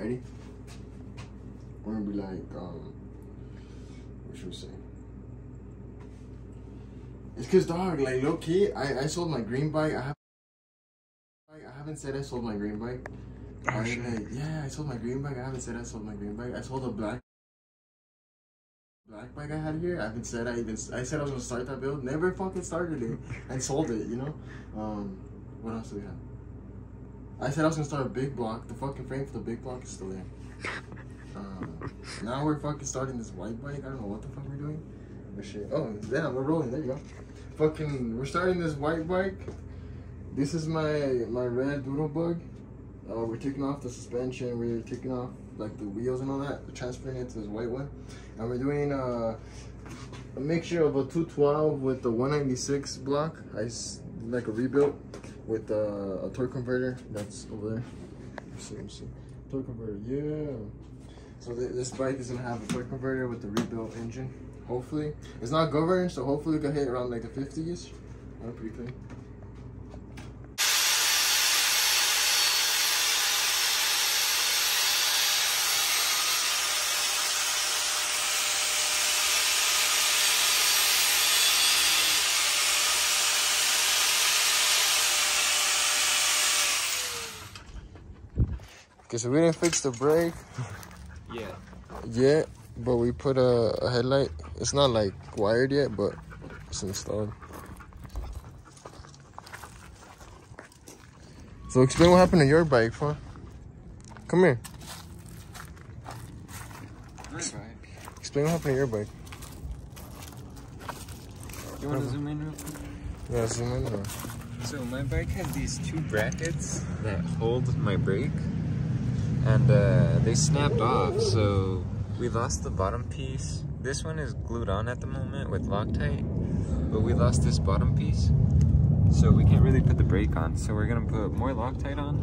Ready? We're gonna be like, what should we say? It's cause dog, like low key, I sold my green bike. I haven't said I sold my green bike. Yeah, I sold my green bike. I haven't said I sold my green bike. I sold a black bike I had here. I haven't said I said I was gonna start that build. Never fucking started it and sold it, you know? What else do we have? I said I was gonna start a big block. The fucking frame for the big block is still there. Now we're fucking starting this white bike. I don't know what the fuck we're doing. But shit. Oh, yeah, we're rolling. There you go. Fucking, we're starting this white bike. This is my red doodle bug. We're taking off the suspension. We're taking off like the wheels and all that. We're transferring it to this white one. And we're doing a mixture of a 212 with the 196 block. Like a rebuild with a torque converter that's over there. Let's see. Torque converter, yeah. So this bike is gonna have a torque converter with the rebuilt engine. Hopefully, it's not governed, so hopefully we can hit around like the 50s. I'm pretty clean. Okay, so we didn't fix the brake. Yeah, but we put a headlight. It's not like wired yet, but it's installed. So explain what happened to your bike, huh? Come here. Explain what happened to your bike. You want to zoom in real quick? Yeah, zoom in there. So my bike has these two brackets that hold my brake, and they snapped off, so we lost the bottom piece. This one is glued on at the moment with Loctite, but we lost this bottom piece, so we can't really put the brake on. So we're gonna put more Loctite on.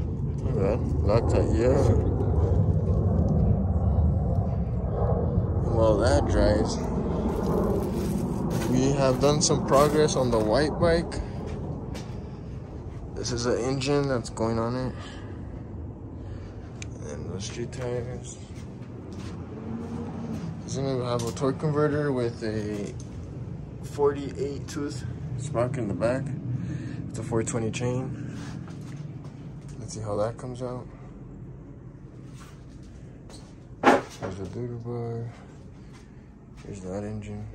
Yeah, Loctite, yeah. While that dries, we have done some progress on the white bike. This is an engine that's going on it. And the street tires. It's gonna have a torque converter with a 48 tooth sprocket in the back. It's a 420 chain. Let's see how that comes out. Here's the doodle bar. Here's that engine.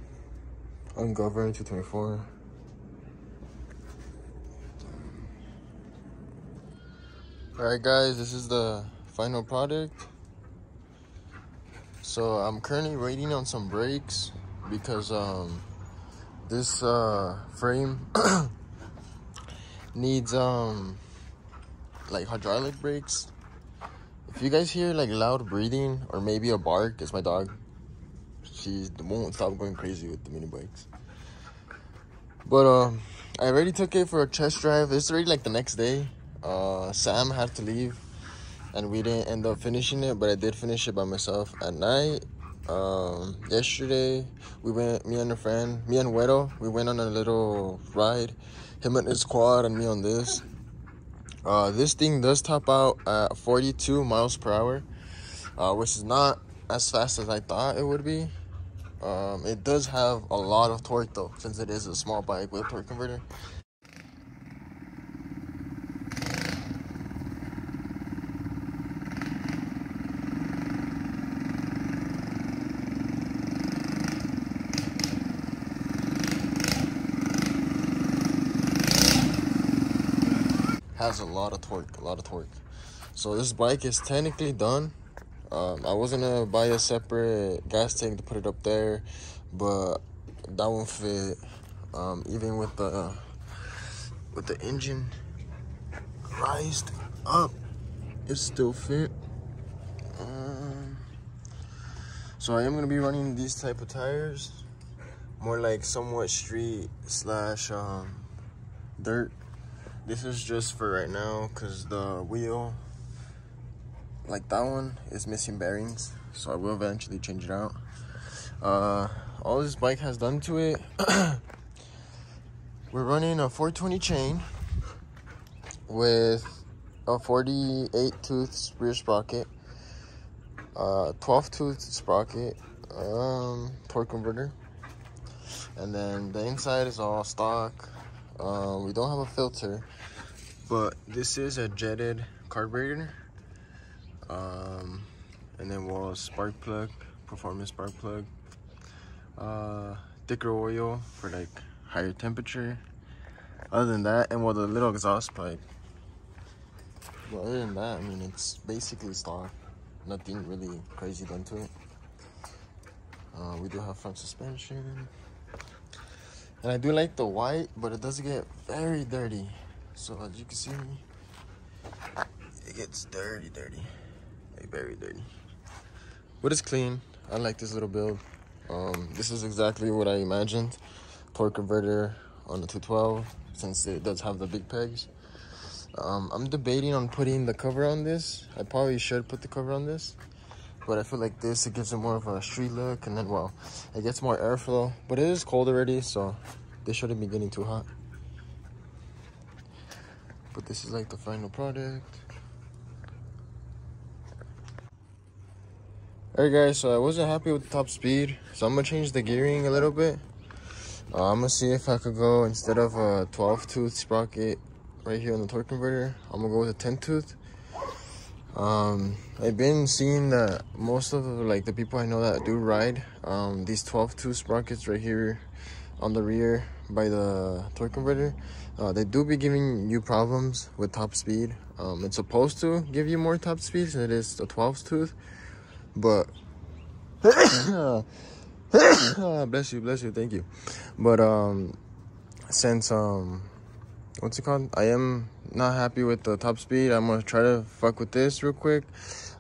Ungoverned 224. Alright guys, this is the final product. So I'm currently waiting on some brakes because this frame needs like hydraulic brakes. If you guys hear like loud breathing or maybe a bark, it's my dog. She won't stop going crazy with the mini bikes. But I already took it for a test drive. It's already like the next day. Sam had to leave and we didn't end up finishing it, but I did finish it by myself at night. Yesterday we went, me and Wedo, we went on a little ride, him on his quad and me on this. This thing does top out at 42 miles per hour, which is not as fast as I thought it would be. It does have a lot of torque though, since it is a small bike with a torque converter. Has a lot of torque. So this bike is technically done. I was gonna buy a separate gas tank to put it up there, but that won't fit. Even with the engine raised up, it still fit. So I am gonna be running these type of tires, more like somewhat street slash dirt. This is just for right now because the wheel, like that one, is missing bearings, so I will eventually change it out. All this bike has done to it, we're running a 420 chain with a 48 tooth rear sprocket. 12 tooth sprocket, torque converter, and then the inside is all stock. We don't have a filter, but this is a jetted carburetor. And then we'll spark plug, performance spark plug, thicker oil for like higher temperature. Other than that, and well, the little exhaust pipe. But other than that, I mean, it's basically stock. Nothing really crazy done to it. We do have front suspension. And I do like the white, but it does get very dirty. So as you can see, it gets dirty. Like very dirty. But it's clean. I like this little build. This is exactly what I imagined. Torque converter on the 212, since it does have the big pegs. I'm debating on putting the cover on this. I probably should put the cover on this, but I feel like this, it gives it more of a street look, and then, well, it gets more airflow. But it is cold already, so this shouldn't be getting too hot. But this is like the final product. Alright guys, so I wasn't happy with the top speed, so I'm gonna change the gearing a little bit. I'm gonna see if I could go, instead of a 12 tooth sprocket right here on the torque converter, I'm gonna go with a 10 tooth. I've been seeing that most of the people I know that do ride these 12 tooth sprockets right here on the rear by the torque converter, they do be giving you problems with top speed. It's supposed to give you more top speed than it is the 12 tooth, but bless you, thank you. But since what's it called, I am not happy with the top speed, I'm gonna try to fuck with this real quick.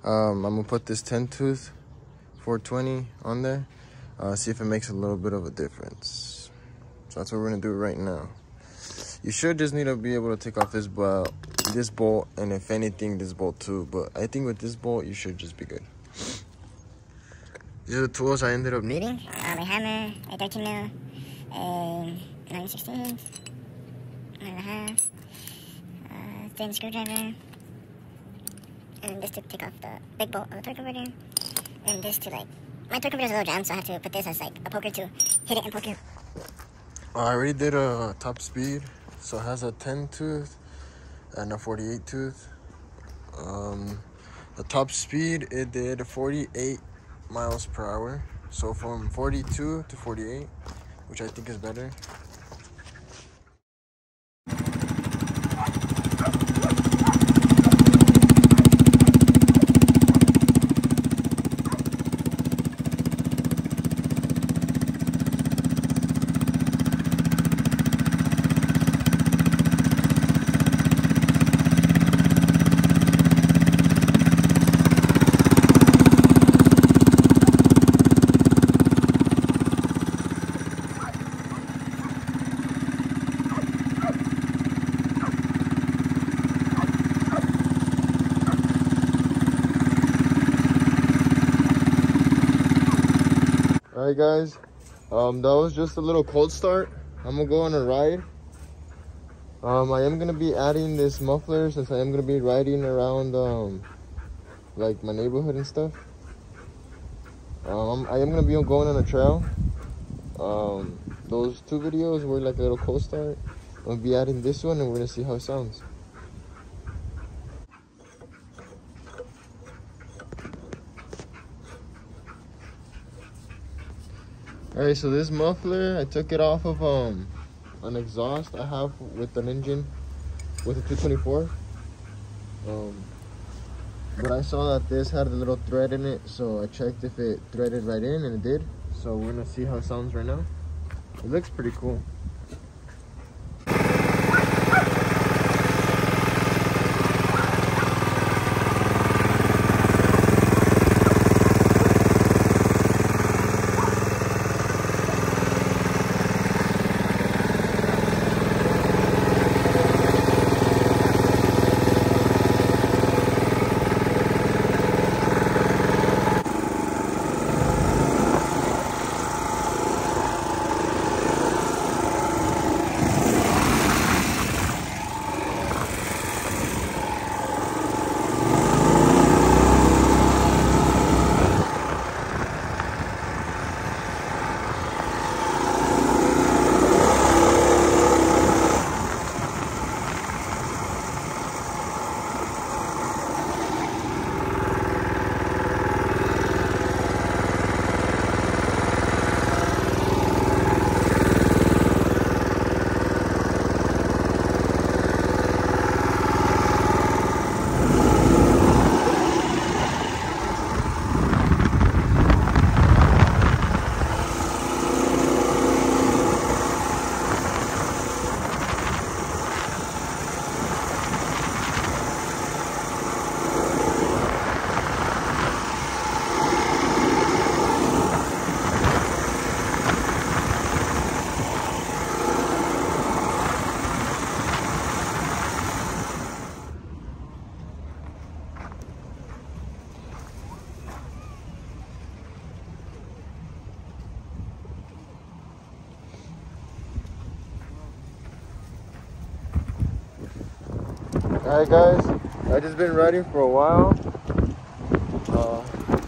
I'm gonna put this 10 tooth 420 on there, see if it makes a little bit of a difference. So that's what we're gonna do right now. You should just need to be able to take off this bolt, and if anything, this bolt too. But I think with this bolt, you should just be good. These are the tools I ended up needing. A hammer, a 13 mil, a 9/16, 1.5, thin screwdriver, and this to take off the big bolt of the torque converter, and this to, like, my torque converter is a little jammed, so I have to put this as like a poker to hit it and poke it. I already did a top speed, so it has a 10 tooth and a 48 tooth. The top speed, it did 48 miles per hour, so from 42 to 48, which I think is better. Alright guys, that was just a little cold start. I'm gonna go on a ride. I am gonna be adding this muffler since I am gonna be riding around like my neighborhood and stuff. I am gonna be going on a trail. Those two videos were like a little cold start. I'm gonna be adding this one, and we're gonna see how it sounds. Alright, so this muffler, I took it off of an exhaust I have with an engine with a 224. But I saw that this had a little thread in it, so I checked if it threaded right in, and it did. So we're gonna see how it sounds right now. It looks pretty cool. Alright guys, I've just been riding for a while.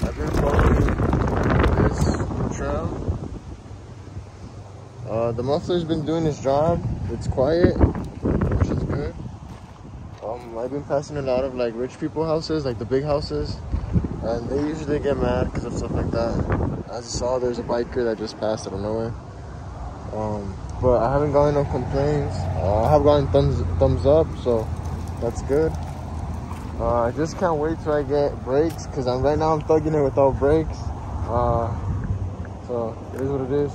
I've been following this trail. The muffler's been doing his job. It's quiet, which is good. I've been passing a lot of like rich people houses, like the big houses, and they usually get mad because of stuff like that. As you saw, there's a biker that just passed out of nowhere. But I haven't gotten no complaints. I have gotten thumbs up, so that's good. I just can't wait till I get brakes, because right now I'm thugging it without brakes. So it is what it is,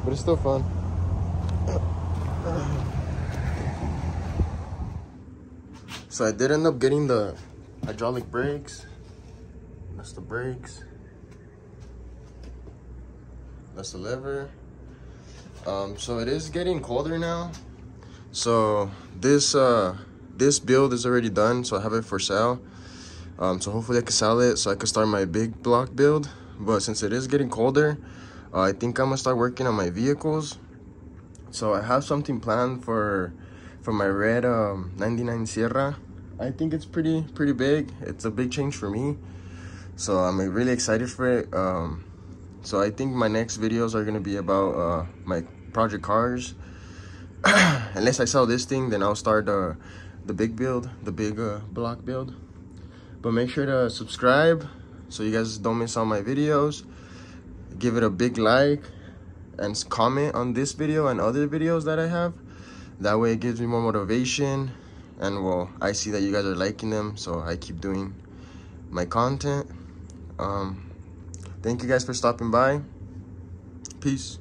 but it's still fun. So I did end up getting the hydraulic brakes. That's the brakes. That's the lever. So it is getting colder now. So this build is already done, so I have it for sale. So hopefully I can sell it so I can start my big block build. But since it is getting colder, I think I'm gonna start working on my vehicles. So I have something planned for my red 99 Sierra. I think it's pretty big. It's a big change for me, so I'm really excited for it. So I think my next videos are gonna be about my project cars. Unless I sell this thing, then I'll start the big build, the big block build. But make sure to subscribe so you guys don't miss all my videos. Give it a big like and comment on this video and other videos that I have. That way it gives me more motivation, and well, I see that you guys are liking them, so I keep doing my content. Thank you guys for stopping by. Peace.